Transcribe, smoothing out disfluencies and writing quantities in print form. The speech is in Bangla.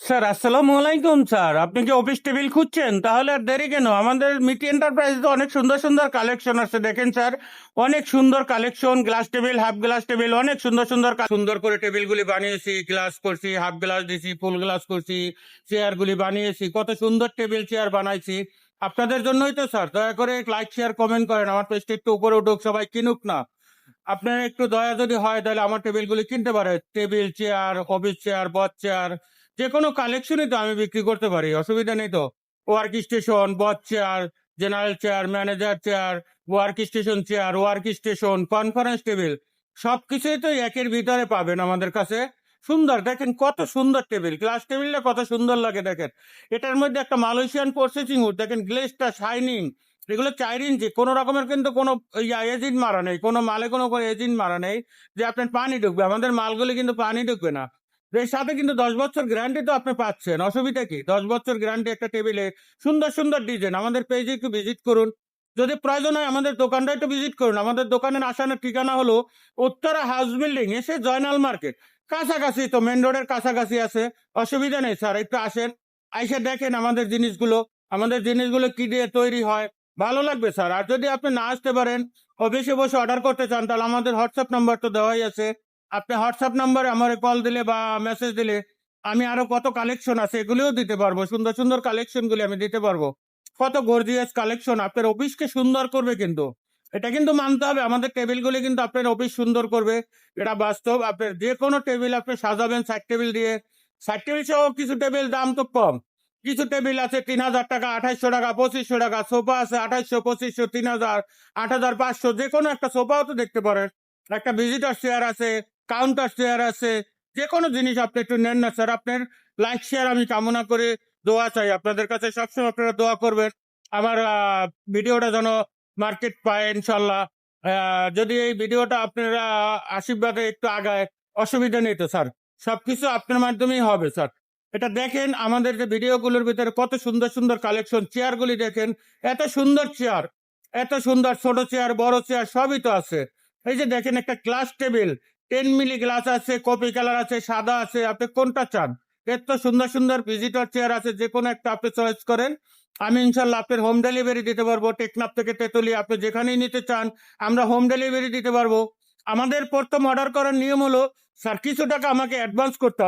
স্যার আসসালামু আলাইকুম স্যার, আপনি কি অফিস টেবিল খুঁজছেন? তাহলে আর দেরি কেন? আমাদের মিটি এন্টারপ্রাইজ তো অনেক সুন্দর সুন্দর কালেকশন আছে, দেখেন স্যার। অনেক সুন্দর collection, glass table, half glass table, অনেক সুন্দর সুন্দর সুন্দর করে টেবিলগুলি বানিয়েছি, গ্লাস করছি, হাফ গ্লাস দিছি, ফুল গ্লাস করছি, চেয়ারগুলি বানিয়েছি, কত সুন্দর টেবিল চেয়ার বানাইছি আপনাদের জন্যই তো স্যার। দয়া করে লাইক শেয়ার কমেন্ট করেন, আমার পেজটা একটু উপরে উঠুক, সবাই কিনুক না। আপনার একটু দয়া যদি হয় তাহলে আমার টেবিলগুলি কিনতে পারে। টেবিল চেয়ার, অফিস চেয়ার, বস চেয়ার, যে কোনো কালেকশনই তো আমি বিক্রি করতে পারি, অসুবিধা নেই তো। ওয়ার্ক স্টেশন, বস chair, general chair, manager chair, work station chair, work station, conference table, সবকিছুই তো একের ভিতরে পাবেন আমাদের কাছে। সুন্দর, দেখেন কত সুন্দর টেবিল, গ্লাস টেবিলটা কত সুন্দর লাগে দেখেন। এটার মধ্যে একটা মালয়েশিয়ান প্রসেসিং উড, দেখেন গ্লেসটা শাইনিং। এগুলো 4 ইঞ্চি, কোনো রকমের কিন্তু কোনো এজিড মারা নেই, কোনো মালে কোনো এজিড মারা নেই যে আপনার পানি ঢুকবে। আমাদের মালগুলি কিন্তু পানি ঢুকবে না। এর সাথে কিন্তু 10 বছর গ্যারান্টি তো আপনি পাচ্ছেন, অসুবিধা কি? 10 বছর গ্যারান্টি একটা টেবিলে। সুন্দর সুন্দর ডিজাইন, আমাদের পেজে একটু ভিজিট করুন। যদি প্রয়োজন হয় আমাদের দোকানটা একটু ভিজিট করুন। আমাদের দোকানের আসানোর ঠিকানা হলো উত্তরা হাউস বিল্ডিং, এসে জয়নাল মার্কেট, কাছাকাছি তো, মেন রোডের কাছাকাছি আছে। অসুবিধা নেই স্যার, একটু আসেন, আইসে দেখেন আমাদের জিনিসগুলো। আমাদের জিনিসগুলো কি দিয়ে তৈরি হয়, ভালো লাগবে স্যার। আর যদি আপনি না আসতে পারেন, অফিসে বসে অর্ডার করতে চান, তাহলে আমাদের হোয়াটসঅ্যাপ নাম্বার তো দেওয়াই আছে। আপনি হোয়াটসঅ্যাপ নাম্বারে আমার কল দিলে বা মেসেজ দিলে আমি আরো কত কালেকশন আছে এগুলিও দিতে পারবো, সুন্দর সুন্দর কালেকশন গুলি আমি দিতে পারবো। কত গর্জিয়াস কালেকশন আপনার অফিসকে সুন্দর করবে, কিন্তু এটা কিন্তু মানতে হবে, আমাদের টেবিলগুলি কিন্তু আপনার অফিস সুন্দর করবে। এটা বাস্তব। আপনার যে কোনো টেবিল আপনি সাজাবেন সাইড টেবিল দিয়ে। সাইড টেবিল সহ কিছু টেবিল দাম তো কম, কিছু টেবিল আছে 3,000 টাকা, 2,800 টাকা, 2,500 টাকা, সোফা আছে 2,800, 2,500, 3,000, 8,500, যে কোনো একটা সোফাও তো দেখতে পারেন। একটা ভিজিটার চেয়ার আছে, কাউন্টার চেয়ার আছে, যে কোনো জিনিস আপনি একটু নেন না স্যার। আপনার লাইক শেয়ার আমি কামনা করে দোয়া চাই আপনাদের কাছে, সবসময় আপনারা দোয়া করবেন আমার ভিডিওটা যেন মার্কেট পায় ইনশাল্লাহ। যদি এই ভিডিওটা আপনারা আশীর্বাদে একটু আগায়, অসুবিধা নেই তো স্যার, সবকিছু আপনার মাধ্যমেই হবে স্যার। এটা দেখেন আমাদের যে ভিডিওগুলোর ভিতরে কত সুন্দর সুন্দর কালেকশন, চেয়ারগুলি দেখেন, এত সুন্দর চেয়ার, এত সুন্দর, ছোট চেয়ার, বড় চেয়ার, সবই তো আছে। এই যে দেখেন একটা গ্লাস টেবিল, 10 মিলি গ্লাস আছে, কপি কালার আছে, সাদা আছে, আপনি কোনটা চান? এত সুন্দর সুন্দর ভিজিটর চেয়ার আছে, যে কোনো একটা আপনি চয়েস করেন। আমি ইনশাল্লাহ আপনার হোম ডেলিভারি দিতে পারবো, টেকনাফ থেকে তেতুলি, আপনি যেখানেই নিতে চান আমরা হোম ডেলিভারি দিতে পারবো। আমাদের প্রথম অর্ডার করার নিয়ম হলো স্যার কিছু টাকা আমাকে অ্যাডভান্স করতে হবে।